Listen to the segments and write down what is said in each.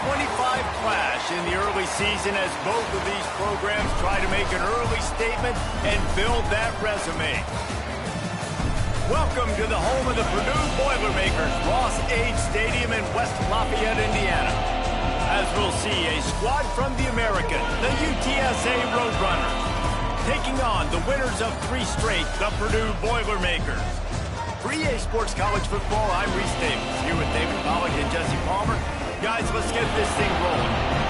clash in the early season as both of these programs try to make an early statement and build that resume. Welcome to the home of the Purdue Boilermakers, Ross Age Stadium in West Lafayette, Indiana. As we'll see, a squad from the American, the UTSA Roadrunners, taking on the winners of 3 straight, the Purdue Boilermakers. For EA Sports College Football, I'm Reese Davis, here with David Pollack and Jesse Palmer. Guys, let's get this thing rolling.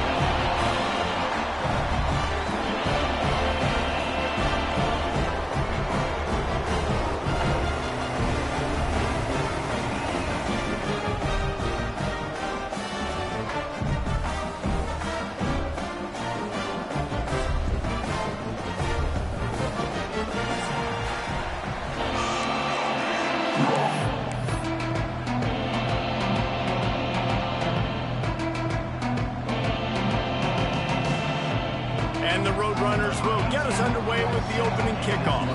And the Roadrunners will get us underway with the opening kickoff.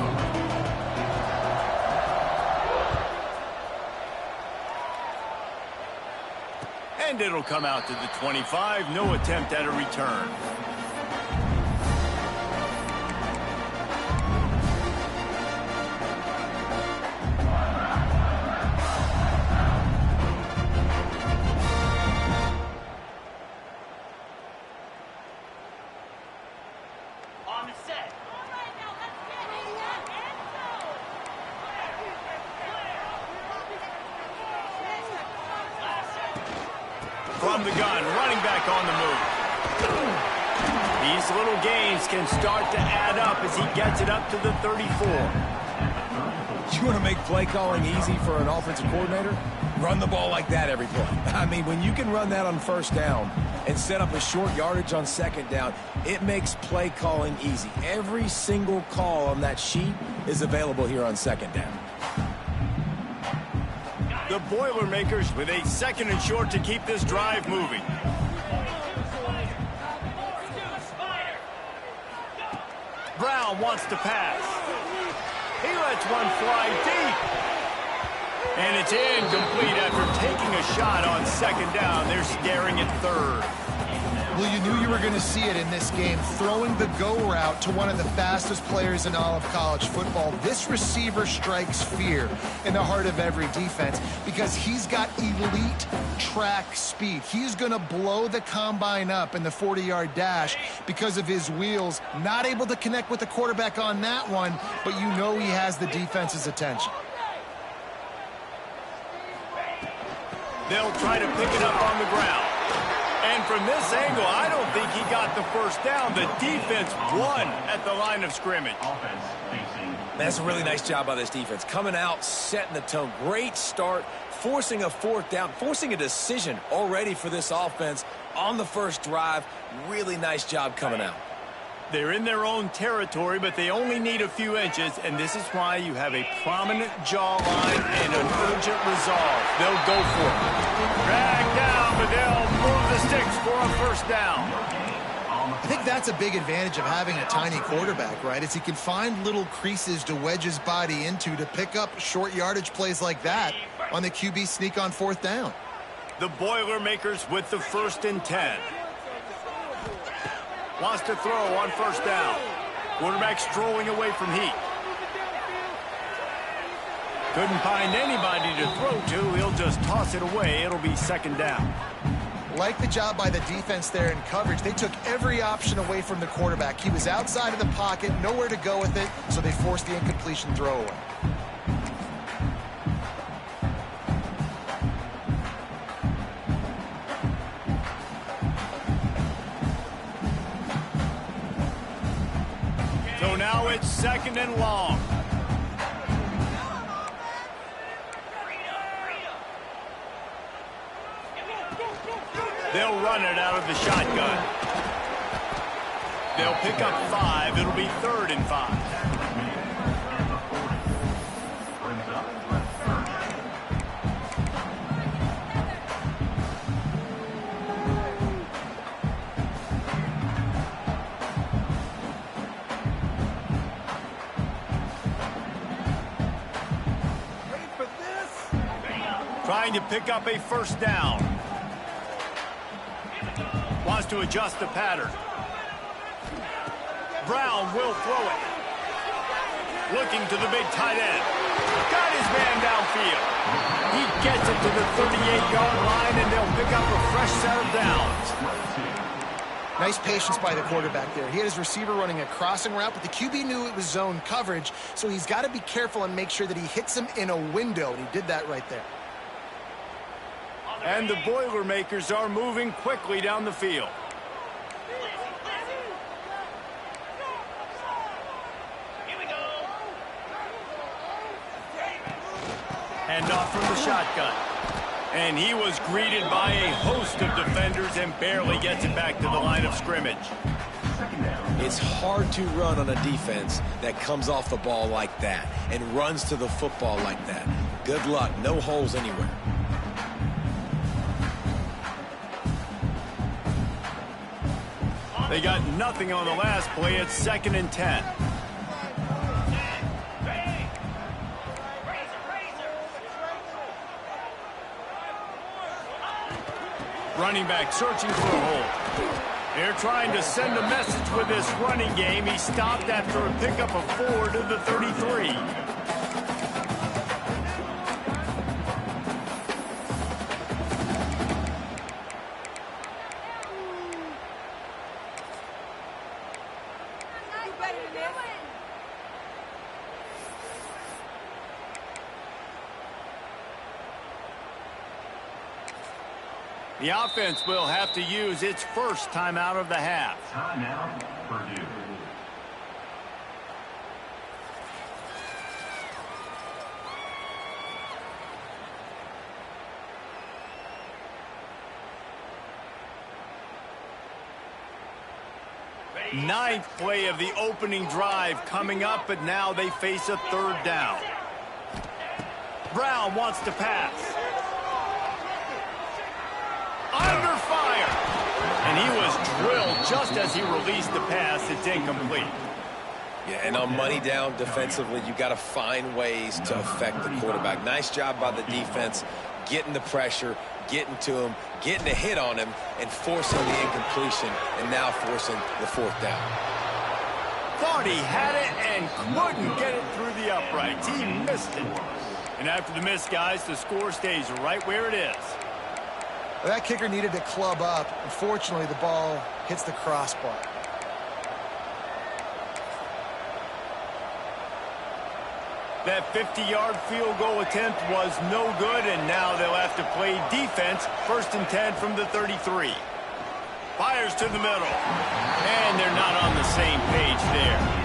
And it'll come out to the 25. No attempt at a return. From the gun, running back on the move. These little gains can start to add up as he gets it up to the 34. You want to make play calling easy for an offensive coordinator? Run the ball like that every play. I mean, when you can run that on first down and set up a short yardage on second down, it makes play calling easy. Every single call on that sheet is available here on second down. The Boilermakers with a 2nd and short to keep this drive moving. Brown wants to pass. He lets one fly deep. And it's incomplete after taking a shot on second down. They're staring at third. Well, you knew you were going to see it in this game. Throwing the go route to one of the fastest players in all of college football. This receiver strikes fear in the heart of every defense because he's got elite track speed. He's going to blow the combine up in the 40-yard dash because of his wheels. Not able to connect with the quarterback on that one, but you know he has the defense's attention. They'll try to pick it up on the ground. And from this angle, I don't think he got the first down. The defense won at the line of scrimmage. That's a really nice job by this defense. Coming out, setting the tone. Great start, forcing a 4th down, forcing a decision already for this offense on the first drive. Really nice job coming out. They're in their own territory, but they only need a few inches, and this is why you have a prominent jawline and an urgent resolve. They'll go for it. Drag down, but they'll move the sticks for a first down. I think that's a big advantage of having a tiny quarterback, right? Is he can find little creases to wedge his body into to pick up short yardage plays like that on the QB sneak on 4th down. The Boilermakers with the 1st and 10. Wants to throw on first down. Quarterback strolling away from heat. Couldn't find anybody to throw to. He'll just toss it away. It'll be 2nd down. Like the job by the defense there in coverage. They took every option away from the quarterback. He was outside of the pocket, nowhere to go with it, so they forced the incompletion throw away. So now it's 2nd and long. They'll run it out of the shotgun. They'll pick up 5. It'll be 3rd and 5. Trying to pick up a first down. to adjust the pattern. Brown will throw it. Looking to the big tight end. Got his man downfield. He gets it to the 38-yard line, and they'll pick up a fresh set of downs. Nice patience by the quarterback there. He had his receiver running a crossing route, but the QB knew it was zone coverage, so he's got to be careful and make sure that he hits him in a window, and he did that right there. And the Boilermakers are moving quickly down the field. Hand off from the shotgun. And he was greeted by a host of defenders and barely gets it back to the line of scrimmage. It's hard to run on a defense that comes off the ball like that and runs to the football like that. Good luck. No holes anywhere. They got nothing on the last play. It's 2nd and 10. Running back searching for a hole. They're trying to send a message with this running game. He stopped after a pickup of 4 to the 33. The offense will have to use its first timeout of the half. Timeout, Purdue. Ninth play of the opening drive coming up, but now they face a 3rd down. Brown wants to pass. Under fire. And he was drilled just as he released the pass. It's incomplete. Yeah, and on money down defensively, you got to find ways to affect the quarterback. Nice job by the defense, getting the pressure, getting to him, getting a hit on him, and forcing the incompletion, and now forcing the 4th down. Thought he had it and couldn't get it through the uprights. He missed it. And after the miss, guys, the score stays right where it is. Well, that kicker needed to club up. Unfortunately, the ball hits the crossbar. That 50-yard field goal attempt was no good, and now they'll have to play defense. 1st and 10 from the 33. Fires to the middle. And they're not on the same page there.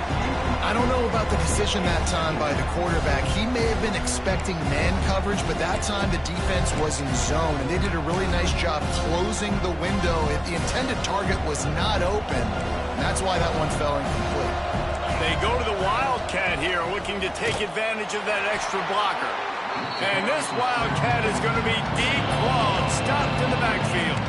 I don't know about the decision that time by the quarterback. He may have been expecting man coverage, but that time the defense was in zone, and they did a really nice job closing the window. The intended target was not open, and that's why that one fell incomplete. They go to the Wildcat here, looking to take advantage of that extra blocker. And this Wildcat is going to be declawed, stopped in the backfield.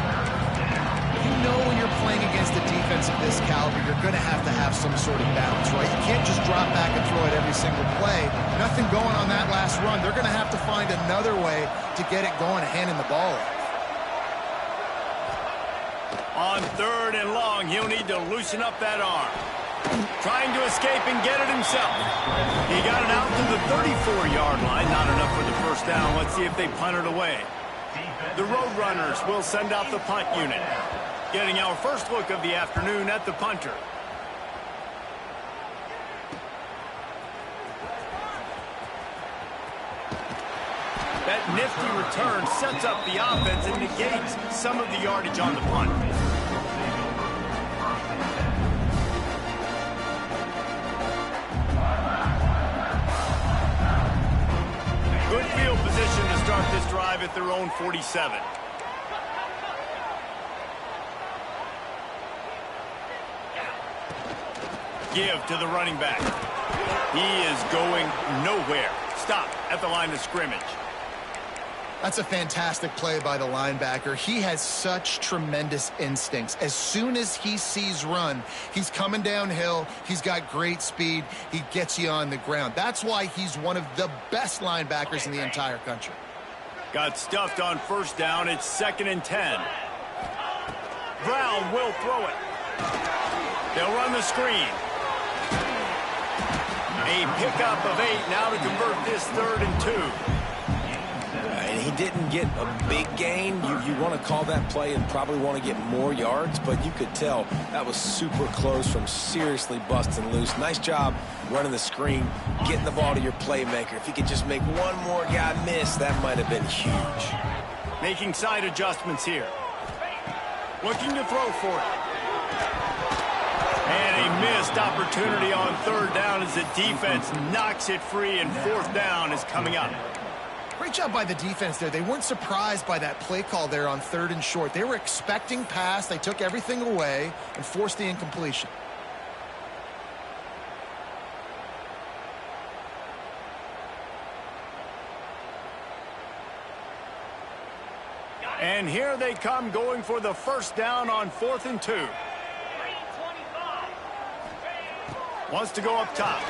You know when you're playing against a defense of this caliber, you're going to have some sort of balance, right? You can't just drop back and throw it every single play. Nothing going on that last run. They're going to have to find another way to get it going and handing the ball off. On 3rd and long, he'll need to loosen up that arm. Trying to escape and get it himself. He got it out to the 34-yard line. Not enough for the 1st down. Let's see if they punt it away. The Roadrunners will send out the punt unit. Getting our first look of the afternoon at the punter. That nifty return sets up the offense and negates some of the yardage on the punt. Good field position to start this drive at their own 47. Give to the running back. He is going nowhere. Stop at the line of scrimmage. That's a fantastic play by the linebacker. He has such tremendous instincts. As soon as he sees run, he's coming downhill. He's got great speed. He gets you on the ground. That's why he's one of the best linebackers in the entire country. Got stuffed on 1st down. It's 2nd and 10. Brown will throw it. They'll run the screen. A pickup of 8 now to convert this 3rd and 2. And he didn't get a big gain. You want to call that play and probably want to get more yards, but you could tell that was super close from seriously busting loose. Nice job running the screen, getting the ball to your playmaker. If you could just make one more guy miss, that might have been huge. Making side adjustments here. Looking to throw for it. And a missed opportunity on 3rd down as the defense knocks it free, and 4th down is coming up. Great job by the defense there. They weren't surprised by that play call there on 3rd and short. They were expecting pass. They took everything away and forced the incompletion. And here they come, going for the 1st down on 4th and 2. Wants to go up top.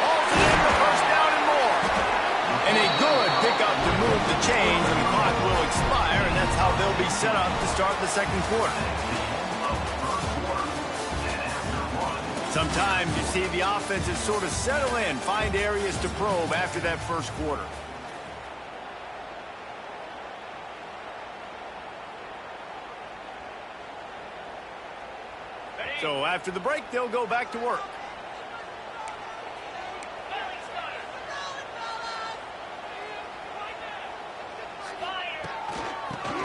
Hauls it in for 1st down and more. And a good pickup to move the chains, and the clock will expire, and that's how they'll be set up to start the 2nd quarter. Sometimes you see the offenses sort of settle in, find areas to probe after that 1st quarter. So after the break, they'll go back to work.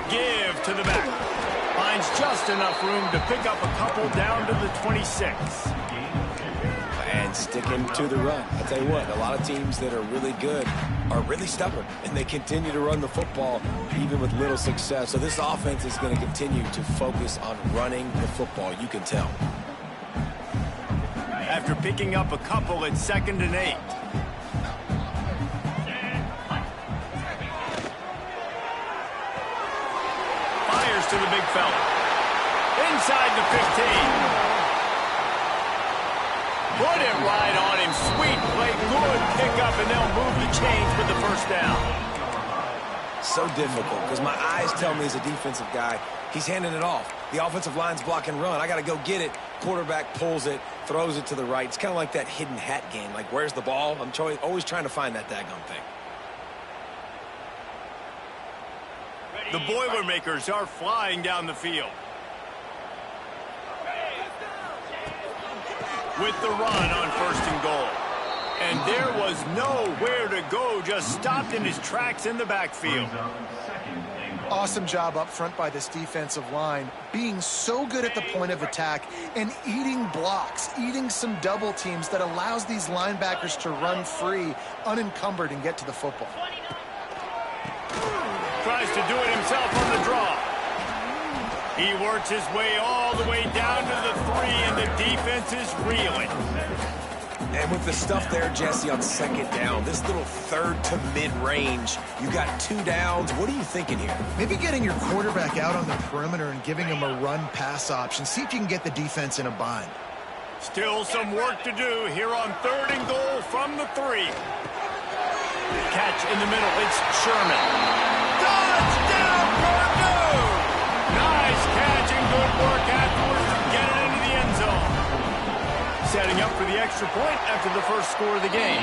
Give to the back. Finds just enough room to pick up a couple down to the 26. And sticking to the run. I tell you what, a lot of teams that are really good are really stubborn, and they continue to run the football even with little success. So this offense is going to continue to focus on running the football. You can tell. After picking up a couple at 2nd and 8. Fires to the big fella. Inside the 15. Put it right on him. Sweet play. Good pickup, and they'll move the chains with the 1st down. So difficult because my eyes tell me as a defensive guy, he's handing it off. The offensive line's block and run. I got to go get it. Quarterback pulls it, throws it to the right. It's kind of like that hidden hat game. Like, where's the ball? I'm always trying to find that daggone thing. The Boilermakers are flying down the field. With the run on 1st and goal. And there was nowhere to go, just stopped in his tracks in the backfield. Awesome job up front by this defensive line, being so good at the point of attack and eating blocks, eating some double teams that allows these linebackers to run free, unencumbered, and get to the football. Tries to do it himself on the draw. He works his way all the way down to the 3, and the defense is reeling. And with the stuff there, Jesse, on 2nd down, this little 3rd to mid-range, you got 2 downs. What are you thinking here? Maybe getting your quarterback out on the perimeter and giving him a run-pass option. See if you can get the defense in a bind. Still some work to do here on 3rd and goal from the 3. Catch in the middle. It's Sherman. Touchdown, Purdue! Nice catch and good work afterwards to get it into the end zone. Setting up for the extra point after the 1st score of the game.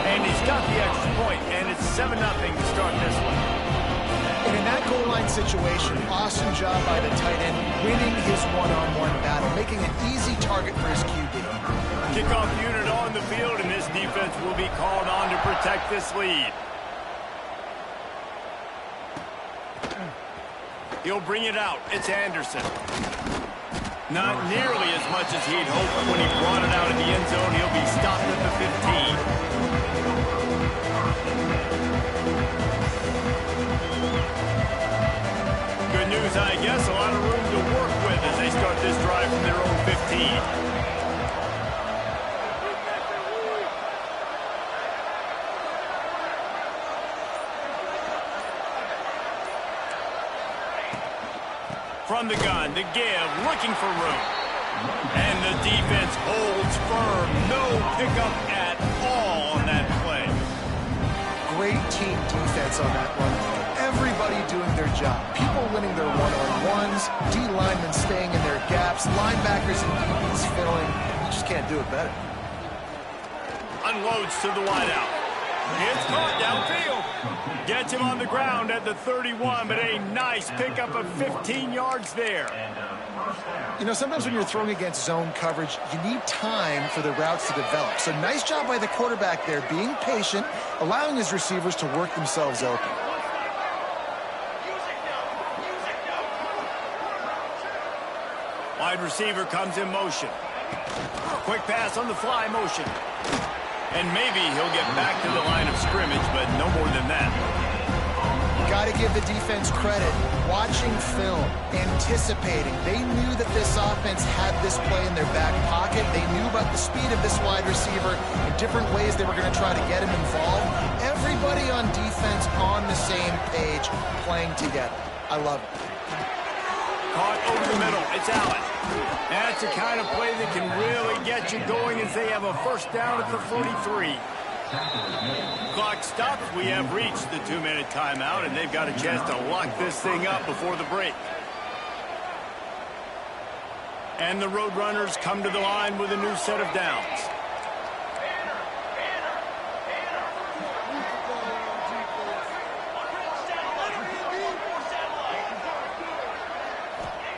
And he's got the extra point, and it's 7-0 to start this one. And in that goal line situation, awesome job by the tight end, winning his one-on-one battle, making an easy target for his QB. Kickoff unit on the field, and this defense will be called on to protect this lead. He'll bring it out. It's Anderson. Not nearly as much as he'd hoped when he brought it out in the end zone. He'll be stopped at the 15. Good news, I guess. A lot of room to work with as they start this drive from their own 15. From the gun, to give, looking for room. And the defense holds firm. No pickup at all on that play. Great team defense on that one. Everybody everybody doing their job. People winning their one-on-ones, D linemen staying in their gaps, linebackers and DBs filling. You just can't do it better. Unloads to the wideout. It's caught downfield. Gets him on the ground at the 31, but a nice pickup of 15 yards there. You know, sometimes when you're throwing against zone coverage, you need time for the routes to develop. So nice job by the quarterback there, being patient, allowing his receivers to work themselves open. Wide receiver comes in motion. Quick pass on the fly motion. And maybe he'll get back to the line of scrimmage, but no more than that. Got to give the defense credit. Watching film, anticipating. They knew that this offense had this play in their back pocket. They knew about the speed of this wide receiver and different ways they were going to try to get him involved. Everybody on defense on the same page, playing together. I love it. Caught over the middle. It's Allen. That's the kind of play that can really get you going as they have a first down at the 43. Clock stops. We have reached the 2-minute timeout, and they've got a chance to lock this thing up before the break. And the Roadrunners come to the line with a new set of downs.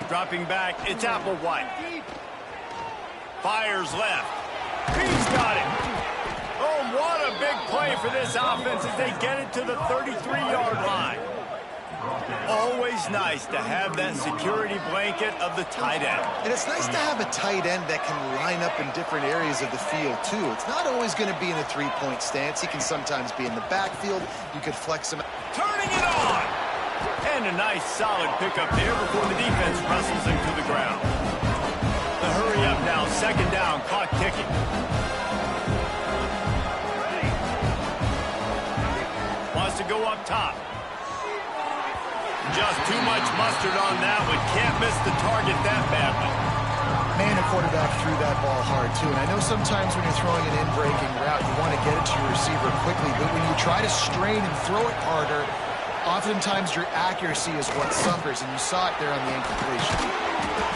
Dropping back, it's Applewhite. Fires left. He's got it. Oh, what a big play for this offense as they get it to the 33-yard line. Always nice to have that security blanket of the tight end. And it's nice to have a tight end that can line up in different areas of the field, too. It's not always going to be in a three-point stance. He can sometimes be in the backfield. You could flex him. Turning it on. And a nice solid pickup there before the defense wrestles him to the ground. The hurry up now, second down, clock ticking. Wants to go up top. Just too much mustard on that one. Can't miss the target that badly. Man, a quarterback threw that ball hard, too. And I know sometimes when you're throwing an in-breaking route, you want to get it to your receiver quickly. But when you try to strain and throw it harder, oftentimes your accuracy is what suffers, and you saw it there on the incompletion.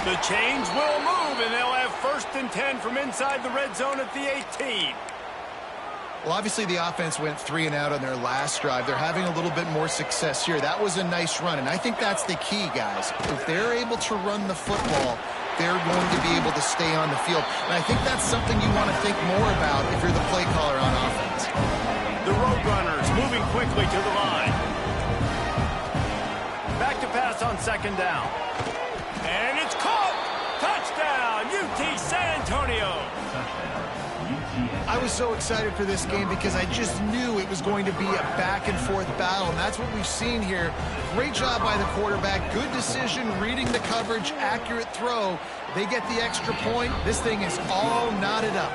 The chains will move, and they'll have 1st and 10 from inside the red zone at the 18. Well, obviously the offense went 3 and out on their last drive. They're having a little bit more success here. That was a nice run, and I think that's the key, guys. If they're able to run the football, they're going to be able to stay on the field. And I think that's something you want to think more about if you're the play caller on offense. The Roadrunners moving quickly to the line. Back to pass on second down. And it's caught! Touchdown, UT San Antonio! I was so excited for this game because I just knew it was going to be a back-and-forth battle, and that's what we've seen here. Great job by the quarterback, good decision, reading the coverage, accurate throw. They get the extra point. This thing is all knotted up.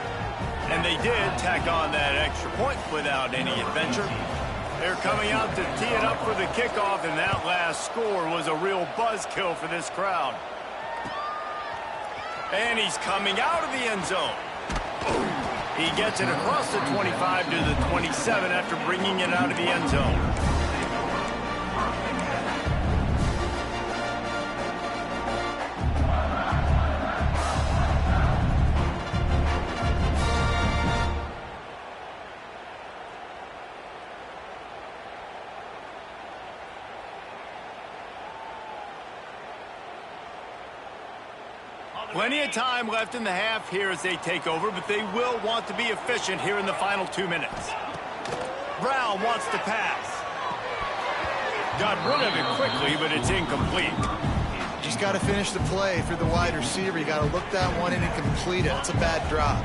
And they did tack on that extra point without any adventure. They're coming out to tee it up for the kickoff, and that last score was a real buzzkill for this crowd. And he's coming out of the end zone. He gets it across the 25 to the 27 after bringing it out of the end zone. Plenty of time left in the half here as they take over, but they will want to be efficient here in the final 2 minutes. Brown wants to pass. Got rid of it quickly, but it's incomplete. Just got to finish the play for the wide receiver. You got to look that one in and complete it. It's a bad drop.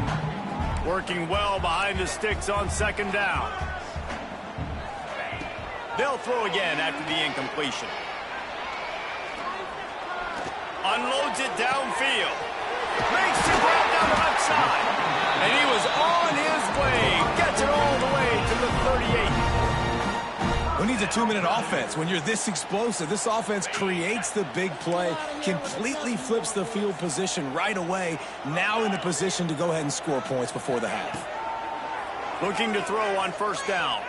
Working well behind the sticks on second down. They'll throw again after the incompletion. Unloads it downfield. Makes the grab down the left side. And he was on his way. Gets it all the way to the 38. Who needs a 2-minute offense? When you're this explosive, this offense creates the big play, completely flips the field position right away, now in a position to go ahead and score points before the half. Looking to throw on first down.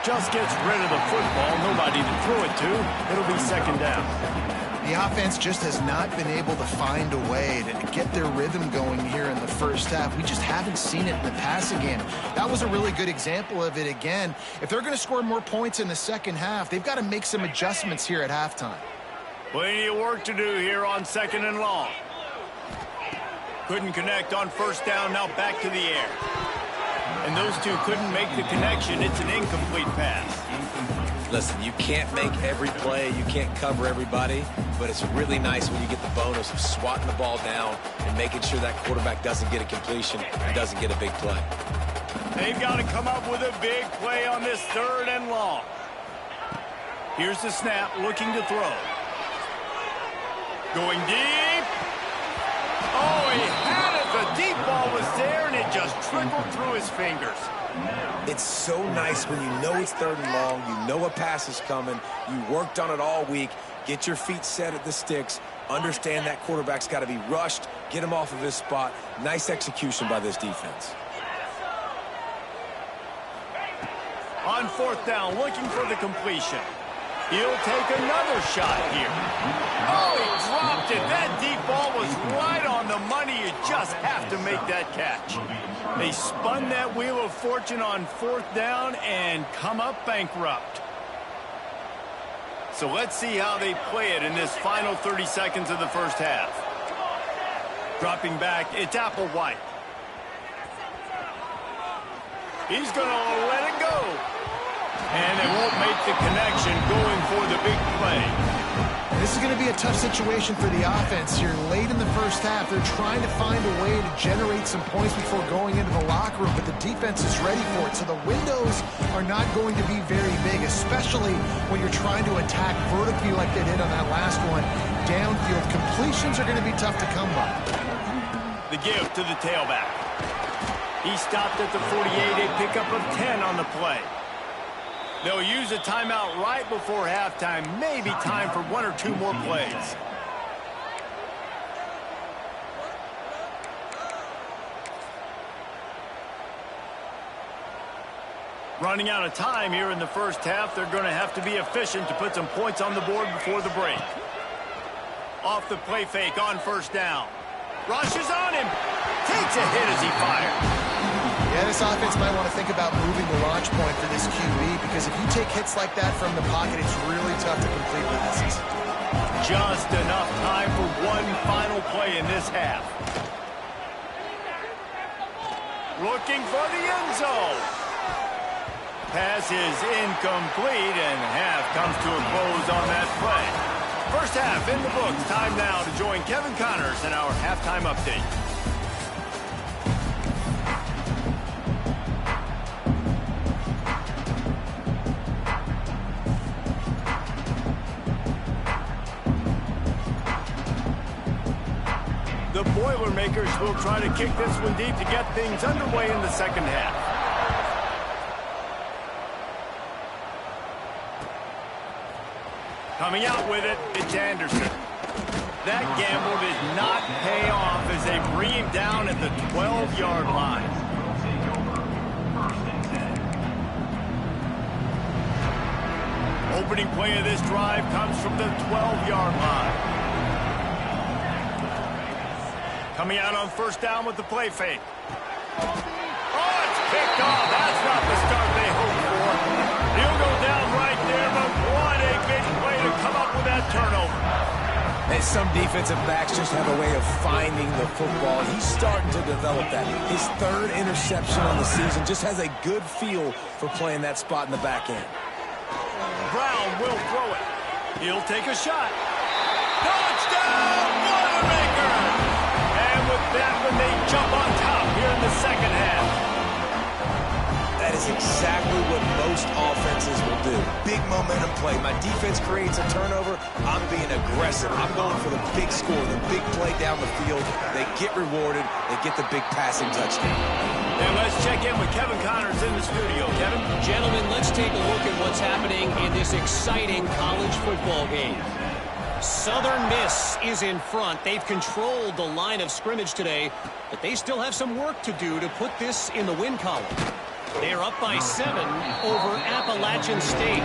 Just gets rid of the football. Nobody to throw it to. It'll be second down. The offense just has not been able to find a way to get their rhythm going here in the first half. We just haven't seen it in the passing game. That was a really good example of it again. If they're going to score more points in the second half, they've got to make some adjustments here at halftime. Plenty of work to do here on second and long. Couldn't connect on first down, now back to the air. And those two couldn't make the connection. It's an incomplete pass. Listen, you can't make every play, you can't cover everybody, but it's really nice when you get the bonus of swatting the ball down and making sure that quarterback doesn't get a completion and doesn't get a big play. They've got to come up with a big play on this third and long. Here's the snap, looking to throw. Going deep. Oh, he had it. The deep ball was there, and it just trickled through his fingers. It's so nice when you know it's third and long, you know a pass is coming, you worked on it all week, get your feet set at the sticks, understand that quarterback's got to be rushed, get him off of his spot. Nice execution by this defense. On fourth down, looking for the completion. He'll take another shot here. Oh, he dropped it. That deep ball was right on the money. You just have to make that catch. They spun that wheel of fortune on fourth down and come up bankrupt. So let's see how they play it in this final 30 seconds of the first half. Dropping back, it's Applewhite. He's going to let it go. And they won't make the connection, going for the big play. This is going to be a tough situation for the offense here. Late in the first half, they're trying to find a way to generate some points before going into the locker room, but the defense is ready for it. So the windows are not going to be very big, especially when you're trying to attack vertically like they did on that last one. Downfield completions are going to be tough to come by. The give to the tailback. He stopped at the 48, a pickup of 10 on the play. They'll use a timeout right before halftime. Maybe time for one or two more plays. Running out of time here in the first half. They're going to have to be efficient to put some points on the board before the break. Off the play fake on first down. Rushes on him. Takes a hit as he fires. Yeah, this offense might want to think about moving the launch point for this QB, because if you take hits like that from the pocket, it's really tough to complete passes. Just enough time for one final play in this half. Looking for the end zone. Pass is incomplete, and half comes to a close on that play. First half in the books. Time now to join Kevin Connors in our halftime update. The Boilermakers will try to kick this one deep to get things underway in the second half. Coming out with it, it's Anderson. That gamble did not pay off as they bring him down at the 12-yard line. Opening play of this drive comes from the 12-yard line. Coming out on first down with the play fake. Oh, it's picked off. That's not the start they hoped for. He'll go down right there, but what a big play to come up with that turnover. And some defensive backs just have a way of finding the football. He's starting to develop that. His third interception on the season, just has a good feel for playing that spot in the back end. Brown will throw it. He'll take a shot. Touchdown, Boilermakers! And with that one, they jump on top here in the second half. That is exactly what most offenses will do. Big momentum play. My defense creates a turnover. I'm being aggressive. I'm going for the big score, the big play down the field. They get rewarded. They get the big passing touchdown. And let's check in with Kevin Connors in the studio. Kevin? Gentlemen, let's take a look at what's happening in this exciting college football game. Southern Miss is in front. They've controlled the line of scrimmage today, but they still have some work to do to put this in the win column. 2nd and 10 for Southern Miss. They are up by 7 over Appalachian State.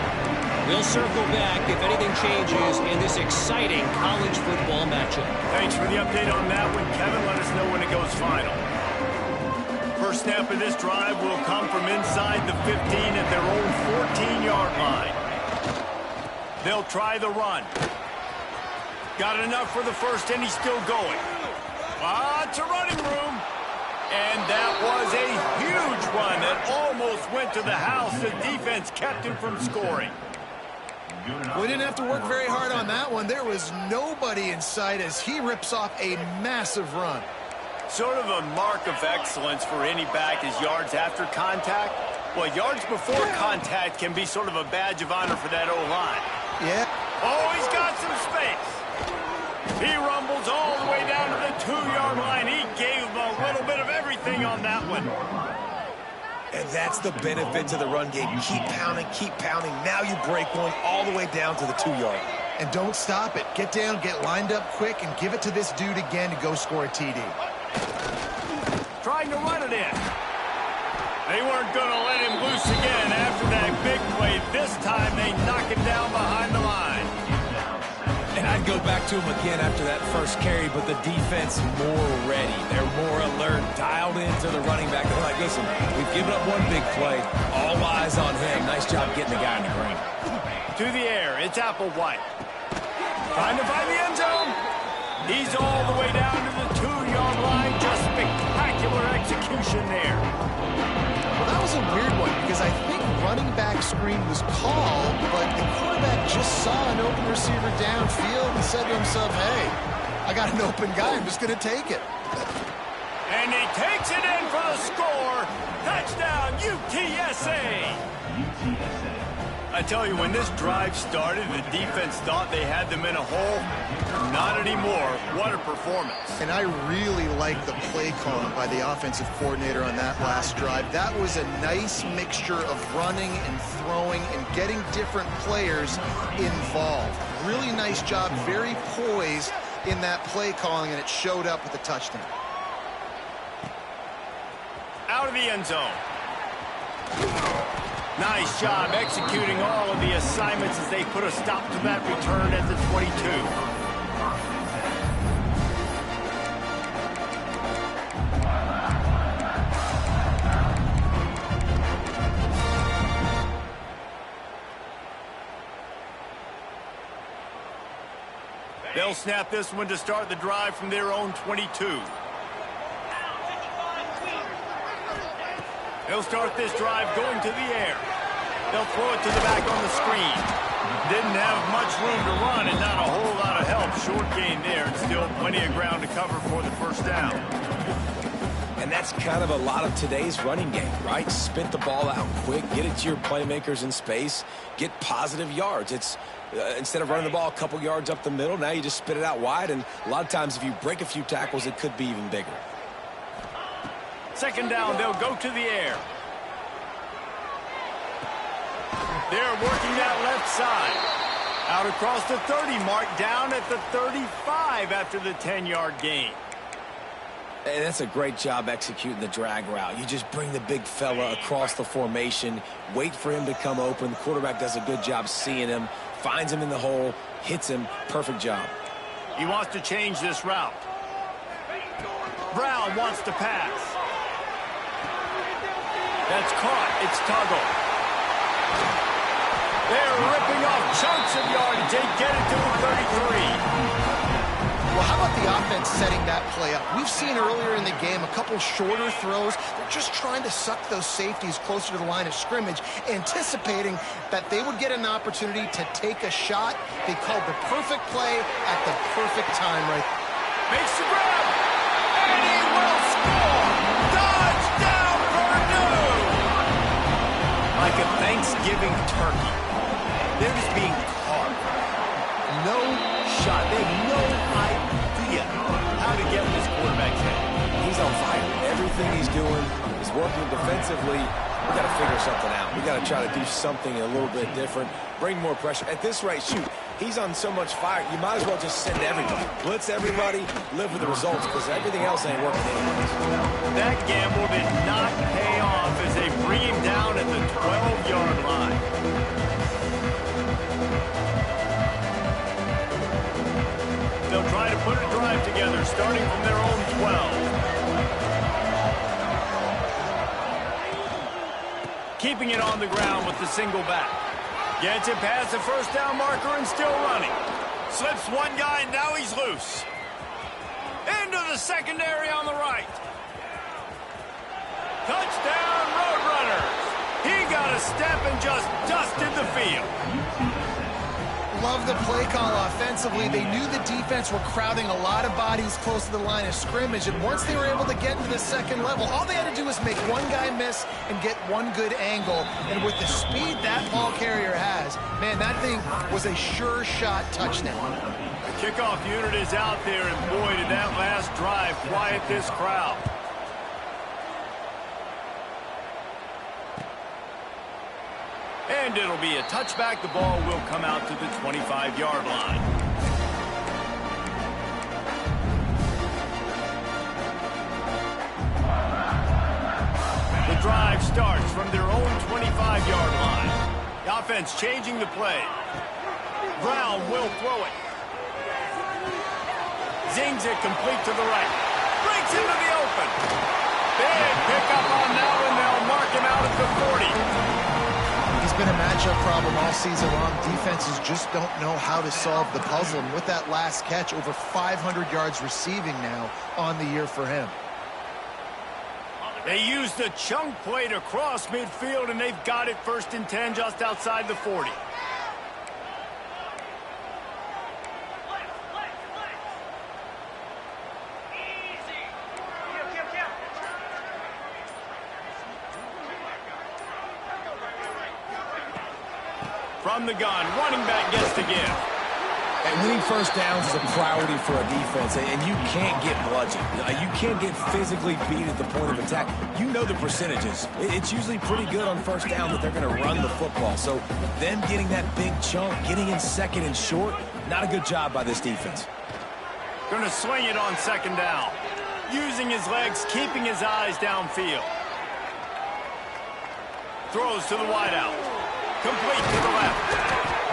We'll circle back if anything changes in this exciting college football matchup. Thanks for the update on that one, Kevin. Let us know when it goes final. First snap of this drive will come from inside the 15 at their own 14-yard line. They'll try the run. Got enough for the first, and he's still going. Lots of running room. And that was a huge run that almost went to the house. The defense kept him from scoring. We didn't have to work very hard on that one. There was nobody in sight as he rips off a massive run. Sort of a mark of excellence for any back is yards after contact. Well, yards before contact can be sort of a badge of honor for that O-line. Yeah. Oh, he's got some space. He rumbles all the way down to the 2-yard line. He gave him a little bit of everything on that one. And that's the benefit to the run game. Keep pounding, keep pounding. Now you break one all the way down to the 2-yard. And don't stop it. Get down, get lined up quick, and give it to this dude again to go score a TD. Trying to run it in. They weren't going to let him loose again after that big play. This time they knock him down behind the line. And I'd go back to him again after that first carry, but the defense more ready. They're more alert, dialed into the running back. They're like, listen, we've given up one big play. All eyes on him. Nice job getting the guy in the green. To the air, it's Applewhite. Trying to find the end zone. He's all the way down to the 2-yard line. Just spectacular execution there. Well, that was a weird one because I think running back screen was called, but the quarterback just saw an open receiver downfield and said to himself, hey, I got an open guy. I'm just going to take it. And he takes it in for the score. Touchdown, UTSA. I tell you, when this drive started, the defense thought they had them in a hole. Not anymore. What a performance. And I really like the play calling by the offensive coordinator on that last drive. That was a nice mixture of running and throwing and getting different players involved. Really nice job, very poised in that play calling, and it showed up with a touchdown. Out of the end zone. Nice job executing all of the assignments as they put a stop to that return at the 22. They'll snap this one to start the drive from their own 22. They'll start this drive going to the air. They'll throw it to the back on the screen. Didn't have much room to run and not a whole lot of help. Short gain there. Still plenty of ground to cover for the first down. And that's kind of a lot of today's running game, right? Spit the ball out quick, get it to your playmakers in space, get positive yards. It's instead of running the ball a couple yards up the middle, now you just spit it out wide, and a lot of times if you break a few tackles, it could be even bigger. Second down, they'll go to the air. They're working that left side. Out across the 30 mark, down at the 35 after the 10-yard gain. And that's a great job executing the drag route. You just bring the big fella across the formation, wait for him to come open. The quarterback does a good job seeing him, finds him in the hole, hits him. Perfect job. He wants to change this route. Brown wants to pass. That's caught. It's Tuggle. They're ripping off chunks of yardage. They get it to the 33. Well, how about the offense setting that play up? We've seen earlier in the game a couple shorter throws. They're just trying to suck those safeties closer to the line of scrimmage, anticipating that they would get an opportunity to take a shot. They called the perfect play at the perfect time right there. Makes the grab. And he will score. Touchdown, Purdue. Like a Thanksgiving turkey. They're just being carved. No shot. They have no idea how to get this quarterback's head. He's on fire. Everything he's doing is working defensively. We got to figure something out. We got to try to do something a little bit different, bring more pressure. At this rate, shoot, he's on so much fire, you might as well just send everybody. Blitz everybody, live with the results, because everything else ain't working anyways. That gamble did not pay off as they bring him down at the 12-yard line. They'll try to put a drive together, starting from their own 12. Keeping it on the ground with the single back. Gets it past the first down marker and still running. Slips one guy, and now he's loose. Into the secondary on the right. Touchdown, Roadrunners. He got a step and just dusted the field. Love the play call offensively. They knew the defense were crowding a lot of bodies close to the line of scrimmage, and once they were able to get into the second level, all they had to do was make one guy miss and get one good angle. And with the speed that ball carrier has, man, that thing was a sure shot touchdown. The kickoff unit is out there, and boy, did that last drive quiet this crowd. And it'll be a touchback. The ball will come out to the 25-yard line. The drive starts from their own 25-yard line. The offense changing the play. Brown will throw it. Zings it complete to the right. Breaks into the open. Big pickup on that one. They'll mark him out at the 40. He's been a matchup problem all season long. Defenses just don't know how to solve the puzzle. And with that last catch, over 500 yards receiving now on the year for him. They used the chunk play to cross midfield, and they've got it 1st and 10 just outside the 40. From the gun, running back gets the give. And winning first downs is a priority for a defense, and you can't get bludgeoned. You can't get physically beat at the point of attack. You know the percentages. It's usually pretty good on first down that they're going to run the football. So them getting that big chunk, getting in second and short, not a good job by this defense. Going to swing it on second down. Using his legs, keeping his eyes downfield. Throws to the wideout. Complete to the left.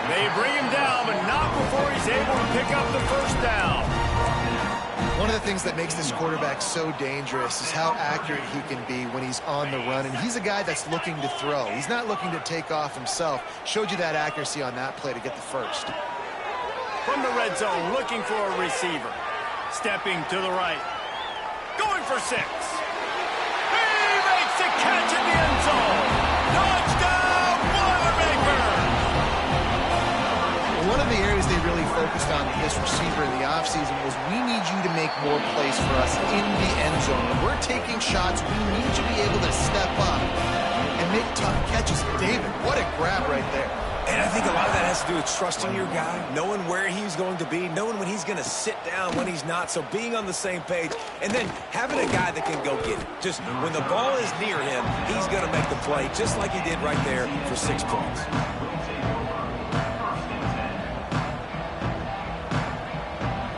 They bring him down, but not before he's able to pick up the first down. One of the things that makes this quarterback so dangerous is how accurate he can be when he's on the run. And he's a guy that's looking to throw. He's not looking to take off himself. Showed you that accuracy on that play to get the first. From the red zone, looking for a receiver. Stepping to the right. Going for 6. He makes the catch in the end zone. Touchdown, Boilermakers! One of the areas they really focused on with this receiver in the offseason was, we need you to make more plays for us in the end zone. When we're taking shots, we need you to be able to step up and make tough catches. David, what a grab right there. And I think a lot of that has to do with trusting your guy, knowing where he's going to be, knowing when he's going to sit down, when he's not, so being on the same page, and then having a guy that can go get it. Just when the ball is near him, he's going to make the play, just like he did right there for 6 points.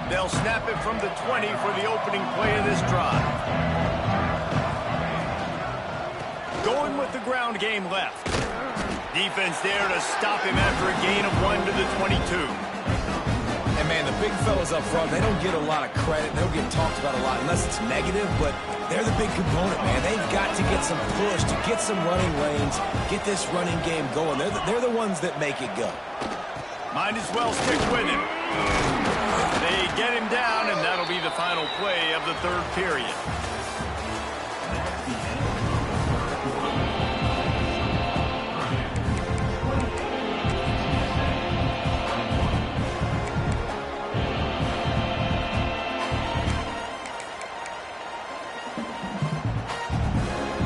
They'll snap it from the 20 for the opening play of this drive. Going with the ground game left. Defense there to stop him after a gain of 1 to the 22. And, man, the big fellas up front, they don't get a lot of credit. They don't get talked about a lot unless it's negative, but they're the big component, man. They've got to get some push, to get some running lanes, get this running game going. They're the ones that make it go. Might as well stick with him. They get him down, and that'll be the final play of the 3rd period.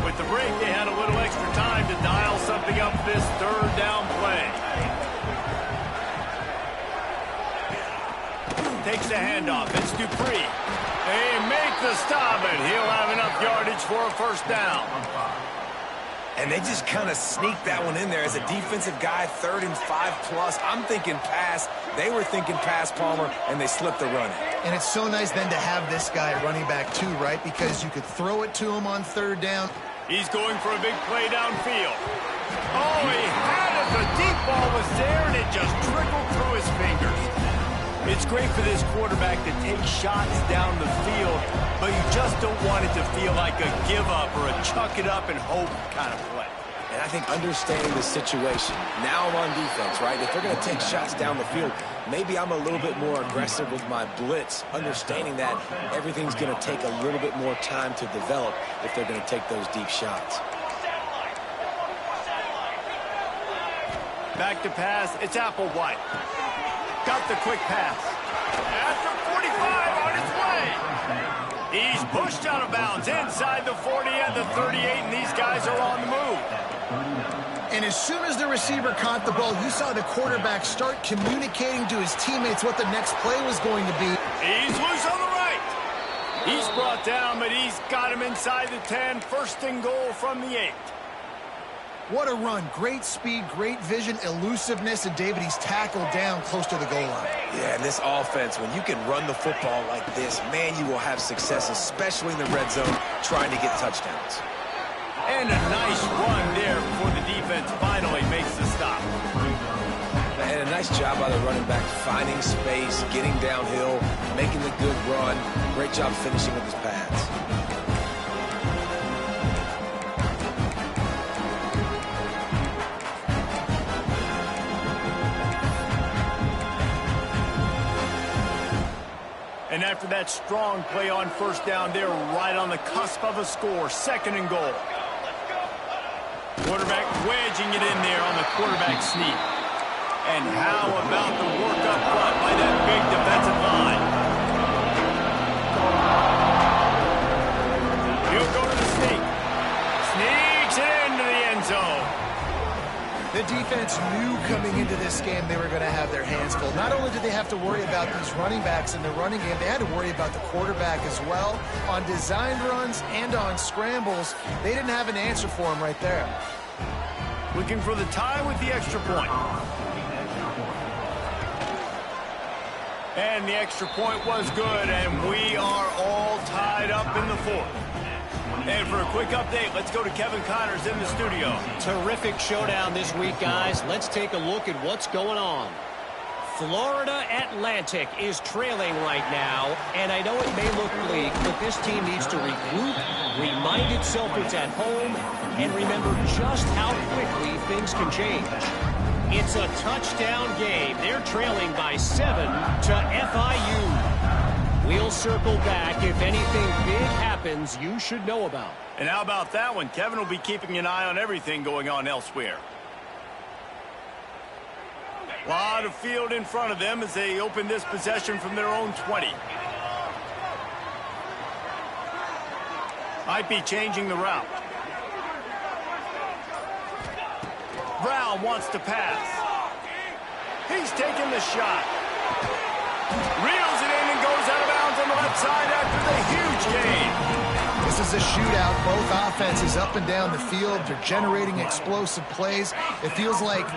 With the break, they had a little extra time to dial something up this 3rd down play. Takes the handoff. It's Dupree. They make the stop, and he'll have enough yardage for a first down. And they just kind of sneaked that one in there as a defensive guy, 3rd and 5+. I'm thinking pass. They were thinking pass, Palmer, and they slipped the run. And it's so nice then to have this guy running back too, right? Because you could throw it to him on 3rd down. He's going for a big play downfield. Oh, he had it. The deep ball was there, and it just trickled through his fingers. It's great for this quarterback to take shots down the field, but you just don't want it to feel like a give-up or a chuck it up and hope kind of play. And I think understanding the situation, now I'm on defense, right? If they're going to take shots down the field, maybe I'm a little bit more aggressive with my blitz, understanding that everything's going to take a little bit more time to develop if they're going to take those deep shots. Back to pass, it's Applewhite. Got the quick pass. After 45 on his way. He's pushed out of bounds inside the 40 and the 38, and these guys are on the move. And as soon as the receiver caught the ball, you saw the quarterback start communicating to his teammates what the next play was going to be. He's loose on the right. He's brought down, but he's got him inside the 10. 1st and goal from the 8. What a run. Great speed, great vision, elusiveness, and David, he's tackled down close to the goal line. Yeah, and this offense, when you can run the football like this, man, you will have success, especially in the red zone, trying to get touchdowns. And a nice run there before the defense finally makes the stop. And a nice job by the running back, finding space, getting downhill, making the good run. Great job finishing with his pads. And after that strong play on 1st down, they're right on the cusp of a score. 2nd and goal. Quarterback wedging it in there on the quarterback sneak. And how about the work up front by that big defensive line? He'll go to the sneak. Sneaks it into the end zone. The defense knew coming into this game they were going to have their hands full. Not only did they have to worry about these running backs in the running game, they had to worry about the quarterback as well. On designed runs and on scrambles, they didn't have an answer for him right there. Looking for the tie with the extra point. And the extra point was good, and we are all tied up in the 4th. And for a quick update, let's go to Kevin Connors in the studio. Terrific showdown this week, guys. Let's take a look at what's going on. Florida Atlantic is trailing right now, and I know it may look bleak, but this team needs to regroup, remind itself it's at home, and remember just how quickly things can change. It's a touchdown game. They're trailing by 7 to FIU. We'll circle back if anything big happens you should know about. And how about that one? Kevin will be keeping an eye on everything going on elsewhere. A lot of field in front of them as they open this possession from their own 20. Might be changing the route. Brown wants to pass. He's taking the shot. Reels it in and goes out of bounds on the left side after the huge gain. This is a shootout. Both offenses up and down the field. They're generating explosive plays. It feels like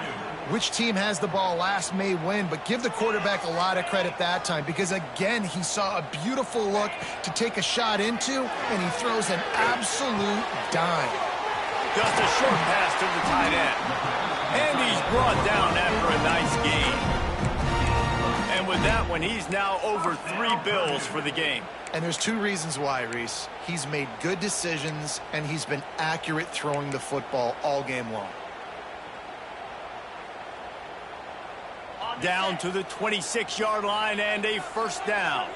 which team has the ball last may win, but give the quarterback a lot of credit that time because, again, he saw a beautiful look to take a shot into, and he throws an absolute dime. Just a short pass to the tight end. And he's brought down after a nice gain. And with that one, he's now over 3 bills for the game. And there's 2 reasons why, Reese. He's made good decisions, and he's been accurate throwing the football all game long. Down to the 26-yard line and a 1st down.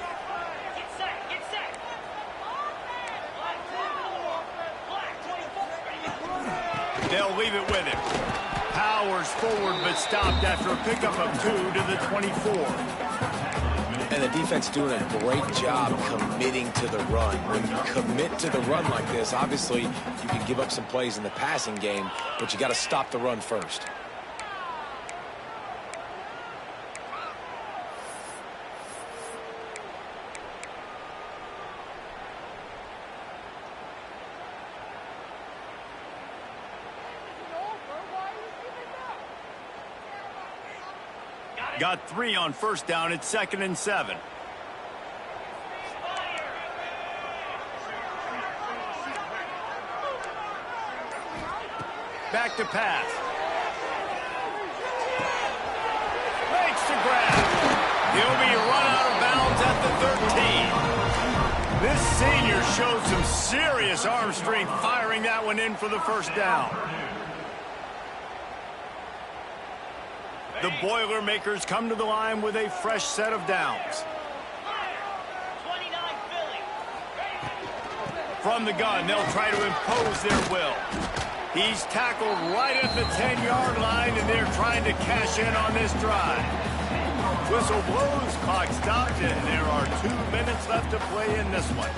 They'll leave it with him. Powers forward but stopped after a pickup of 2 to the 24. And the defense doing a great job committing to the run. When you commit to the run like this, obviously you can give up some plays in the passing game, but you got to stop the run first. Got 3 on first down. It's 2nd and 7. Back to pass. Makes the grab. He'll be run out of bounds at the 13. This senior showed some serious arm strength firing that one in for the first down. The Boilermakers come to the line with a fresh set of downs. From the gun, they'll try to impose their will. He's tackled right at the 10-yard line, and they're trying to cash in on this drive. Whistle blows, clock stopped, and there are 2 minutes left to play in this one.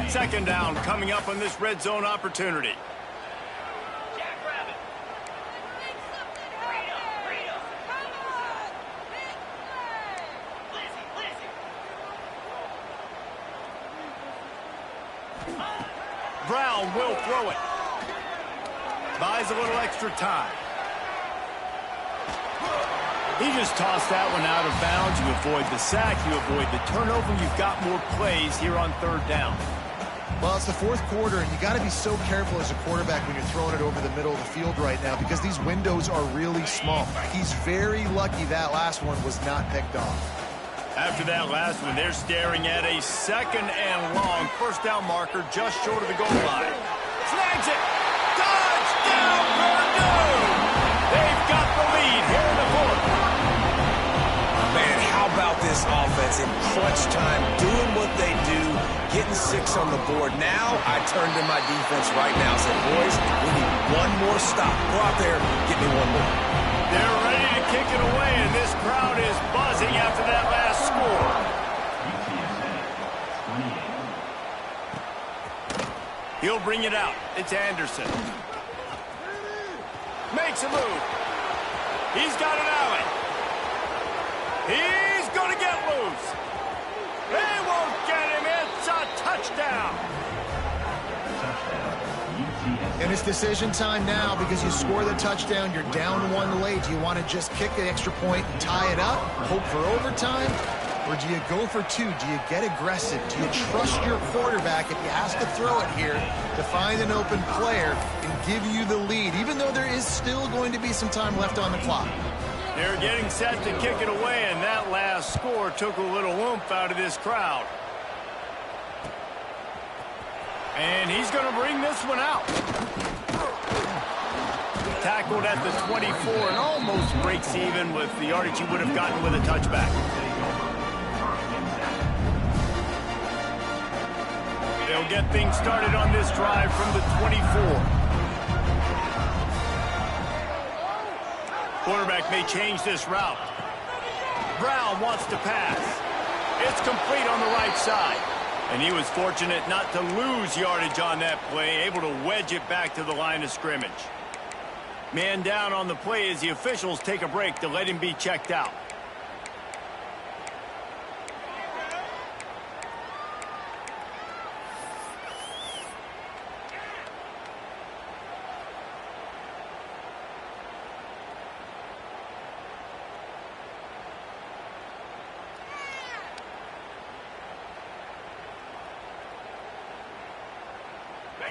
Second down coming up on this red zone opportunity. Brown will throw it. Buys a little extra time. He just tossed that one out of bounds. You avoid the sack, you avoid the turnover. You've got more plays here on 3rd down. Well, it's the 4th quarter, and you got to be so careful as a quarterback when you're throwing it over the middle of the field right now because these windows are really small. He's very lucky that last one was not picked off. After that last one, they're staring at a 2nd and long. First down marker just short of the goal line. Snags it. Touchdown, Purdue! They've got the lead here in the 4th. Man, how about this offense in clutch time, doing what they do, getting 6 on the board. Now I turn to my defense right now and say, boys, we need one more stop. Go out there, get me one more. They're ready to kick it away, and this crowd is buzzing after that last score. He'll bring it out. It's Anderson. Makes a move. He's got an alley. He's going to get loose. They won't get him. It's a touchdown. And it's decision time now because you score the touchdown, you're down 1 late. Do you want to just kick the extra point and tie it up, hope for overtime? Or do you go for 2? Do you get aggressive? Do you trust your quarterback if he has to throw it here to find an open player and give you the lead, even though there is still going to be some time left on the clock? They're getting set to kick it away, and that last score took a little oomph out of this crowd. And he's going to bring this one out. Tackled at the 24 and almost breaks even with the yardage he would have gotten with a touchback. They'll get things started on this drive from the 24. Quarterback may change this route. Brown wants to pass. It's complete on the right side. And he was fortunate not to lose yardage on that play, able to wedge it back to the line of scrimmage. Man down on the play as the officials take a break to let him be checked out.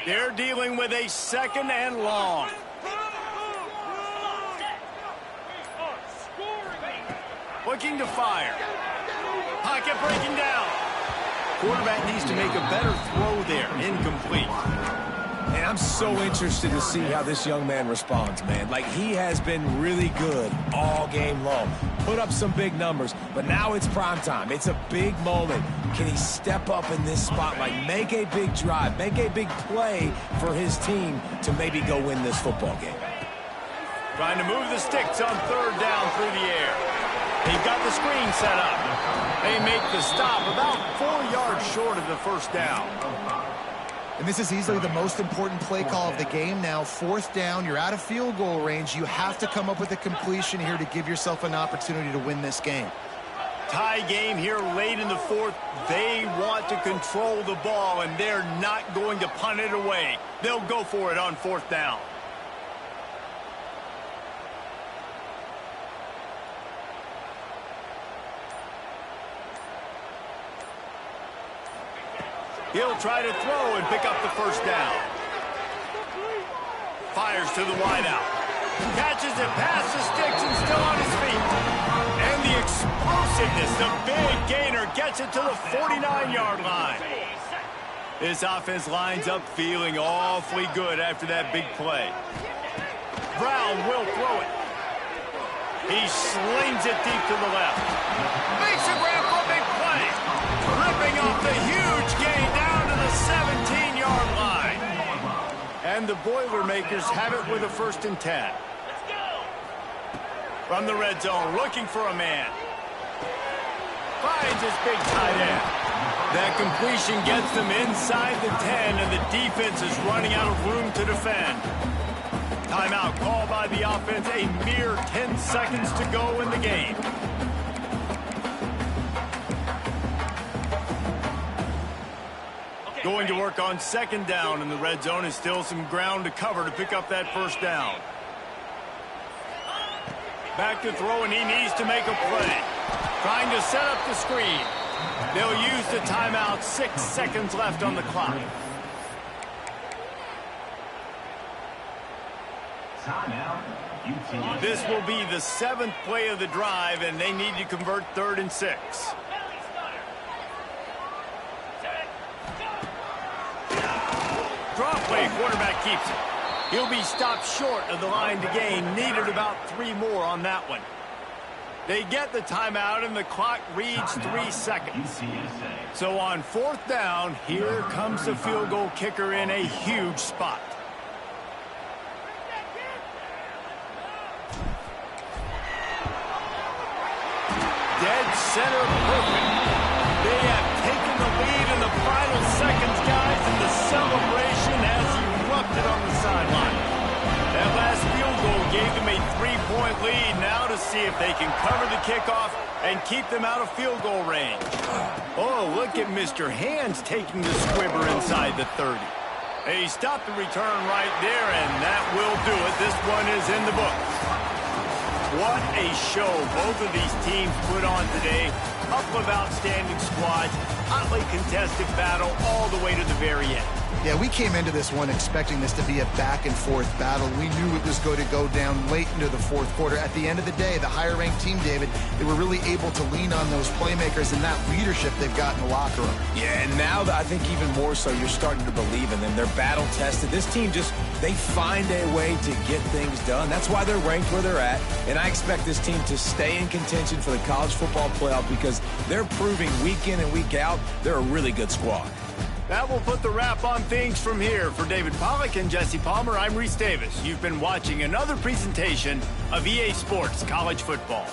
They're dealing with a 2nd and long. Looking to fire. Pocket breaking down. Quarterback needs to make a better throw there. Incomplete. And I'm so interested to see how this young man responds, man. Like, he has been really good all game long. Put up some big numbers, but now it's prime time. It's a big moment. Can he step up in this spotlight, make a big drive, make a big play for his team to maybe go win this football game? Trying to move the sticks on 3rd down through the air. They've got the screen set up. They make the stop about 4 yards short of the first down. And this is easily the most important play call of the game now. 4th down, you're out of field goal range. You have to come up with a completion here to give yourself an opportunity to win this game. Tie game here late in the fourth. They want to control the ball, and they're not going to punt it away. They'll go for it on fourth down. He'll try to throw and pick up the first down. Fires to the wideout. Catches it past the sticks and still on his feet. And the explosiveness, the big gainer, gets it to the 49-yard line. This offense lines up feeling awfully good after that big play. Brown will throw it. He slings it deep to the left. Makes a grab for a big play. Ripping off the huge gain down to the 17-yard line. And the Boilermakers have it with a 1st and 10. From the red zone, looking for a man. Finds his big tight end. That completion gets them inside the 10, and the defense is running out of room to defend. Timeout called by the offense, a mere 10 seconds to go in the game. Going to work on 2nd down in the red zone, and still some ground to cover to pick up that 1st down. Back to throw, and he needs to make a play. Trying to set up the screen. They'll use the timeout. 6 seconds left on the clock. This will be the 7th play of the drive, and they need to convert 3rd and 6. Draw play, quarterback keeps it. He'll be stopped short of the line to gain. Needed about 3 more on that one. They get the timeout, and the clock reads 3 seconds. So on 4th down, here comes the field goal kicker in a huge spot. Dead center perfect. They have taken the lead in the final seconds, guys, and the celebration has erupted on the sideline. That last field goal gave them a 3-point lead. Now to see if they can cover the kickoff and keep them out of field goal range. Oh, look at Mr. Hands taking the squibber inside the 30. They stopped the return right there, and that will do it. This one is in the book. What a show both of these teams put on today. Couple of outstanding squads, hotly contested battle all the way to the very end. Yeah, we came into this one expecting this to be a back-and-forth battle. We knew it was going to go down late into the 4th quarter. At the end of the day, the higher-ranked team, David, they were really able to lean on those playmakers and that leadership they've got in the locker room. Yeah, and now I think even more so, you're starting to believe in them. They're battle-tested. This team they find a way to get things done. That's why they're ranked where they're at. And I expect this team to stay in contention for the college football playoff because they're proving week in and week out they're a really good squad. That will put the wrap on things from here. For David Pollack and Jesse Palmer, I'm Reese Davis. You've been watching another presentation of EA Sports College Football.